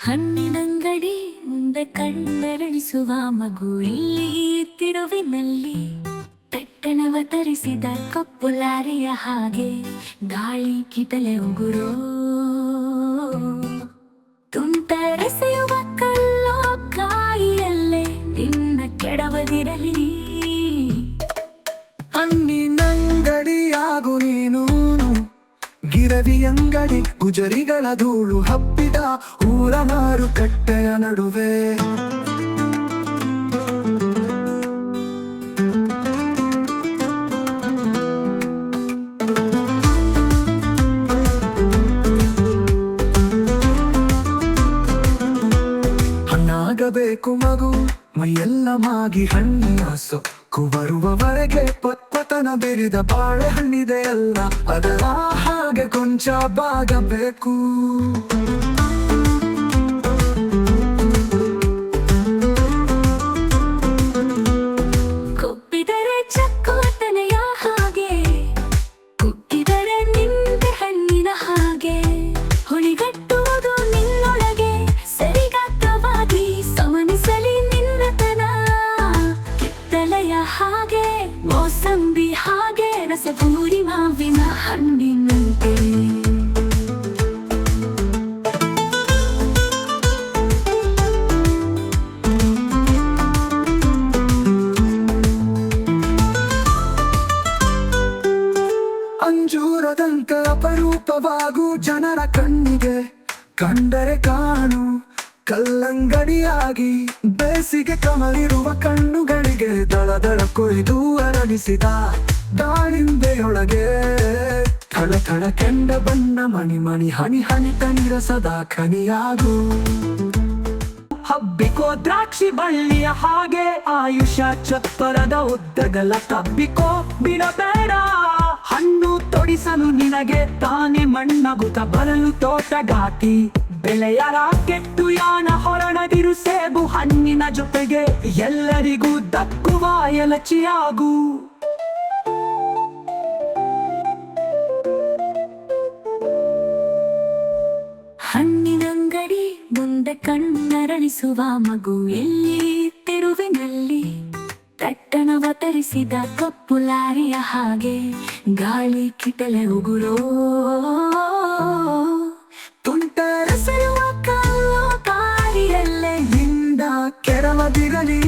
ಹಣ್ಣಿನಂಗಡಿ ಮುಂದೆ ಕಣ್ಣರಳಿಸುವ ಮಗು ಇಲ್ಲಿ ತಿರುವಿನಲ್ಲಿ ಪೆಟ್ಟನವತರಿಸಿದ ಕಪ್ಪು ಲಾರಿಯ ಹಾಗೆ ಗಾಳಿ ಕಿಟಲೆ ಉಗುರೋ ತುಂಟರೆಸೆಯುವ ಕಲ್ಲೋ ಕಾಯಿಯಲ್ಲೇ ನಿನ್ನ ಕೆಡವದಿರಲಿ. ಹಣ್ಣಿನಂಗಡಿಯಾಗು ನೀನು ಗಿರವಿ ಅಂಗಡಿ ಗುಜರಿಗಳ ಧೂಳು ಹಬ್ಬಿದ ಊರ ಮಾರುಕಟ್ಟೆಯ ನಡುವೆ. ಹಣ್ಣಾಗಬೇಕು ಮಗು ಮೈಯೆಲ್ಲ ಮಾಗಿ ಹಣ್ಣಿನ ಸೊಕ್ಕು ಬರುವವರೆಗೆ ಪತ್ಪತನ ಬೆರಿದ ಬಾಳೆಹಣ್ಣಿದೆ ಅಲ್ಲ, ಅದರ ಹಾಗೆ ಕೊಂಚ ಬಾಗಬೇಕು. ಕೊಬ್ಬಿದರೆ ಚಕ್ಕೋತನೆಯ ಹಾಗೆ, ಕುಕ್ಕಿದರೆ ನಿಂಬೆ ಹಣ್ಣಿನ ಹಾಗೆ, ಹುಳಿಗಟ್ಟುವುದು ನಿನ್ನೊಳಗೆ ಸರಿಗಟ್ಟವಾಗಿ ಸಮನಿಸಲಿ ನಿನ್ನತನ. ಕಿತ್ತಲೆಯ ಹಾಗೆ ಮೋಸಂಬಿ ಹಾಗೆ ರಸಪೂರಿ ಮಾವಿನ ಹಣ್ಣಿನಂತೆ. ಅಂಜೂರದಂತ ಅಪರೂಪವಾಗೂ ಜನರ ಕಣ್ಣಿಗೆ, ಕಂಡರೆ ಕಾಣು ಕಲ್ಲಂಗಡಿಯಾಗಿ ಬೇಸಿಗೆ ಕಮಲಿರುವ ಕಣ್ಣುಗಳಿಗೆ ದಳದಳ ಕೊಯ್ದು ಅರಳಿಸಿದ ದಾಳಿಂಬೆಯೊಳಗೆ ಥಳ ಥಳ ಕೆಂಡ ಬಣ್ಣ ಮಣಿ ಮಣಿ ಹನಿ ಹನಿ ತನಿರಸದ ಖನಿಯಾಗು. ಹಬ್ಬಿಕೋ ದ್ರಾಕ್ಷಿ ಬಳ್ಳಿಯ ಹಾಗೆ ಆಯುಷ್ಯ ಚಪ್ಪರದ ಉದ್ದಗಲ ತಬ್ಬಿಕೋ ಬಿಡಬೇಡ. ಹಣ್ಣು ತೊಡಿಸಲು ನಿನಗೆ ತಾನೇ ಮಣ್ಣಗುತ ಬರಲು ತೋಟಗಾಟಿ ಬೆಳೆಯ ರಾಕೆಟ್ಟು ಯಾನ ಹೊರಡದಿರು ಸೇಬು ಹಣ್ಣಿನ ಜೊತೆಗೆ ಎಲ್ಲರಿಗೂ ದಕ್ಕುವ ಎಲಚಿಯಾಗು. ಹಣ್ಣಿನಂಗಡಿ ಮುಂದೆ ಕಣ್ಣರಳಿಸುವ ಮಗು ಎಲ್ಲಿ ತಿರುವಿನಲ್ಲಿ ತಟ್ಟನವತರಿಸಿದ ಕಪ್ಪು ಲಾರಿಯ ಹಾಗೆ ಗಾಳಿ ಕಿಟಲೆ ಉಗುರೋ ತುಂಟರೆಸೆಯುವ ಕಲ್ಲೋ ಕಾರಿಯಲ್ಲೇ ನಿಂದ ಕೆಡವದಿರಲಿ.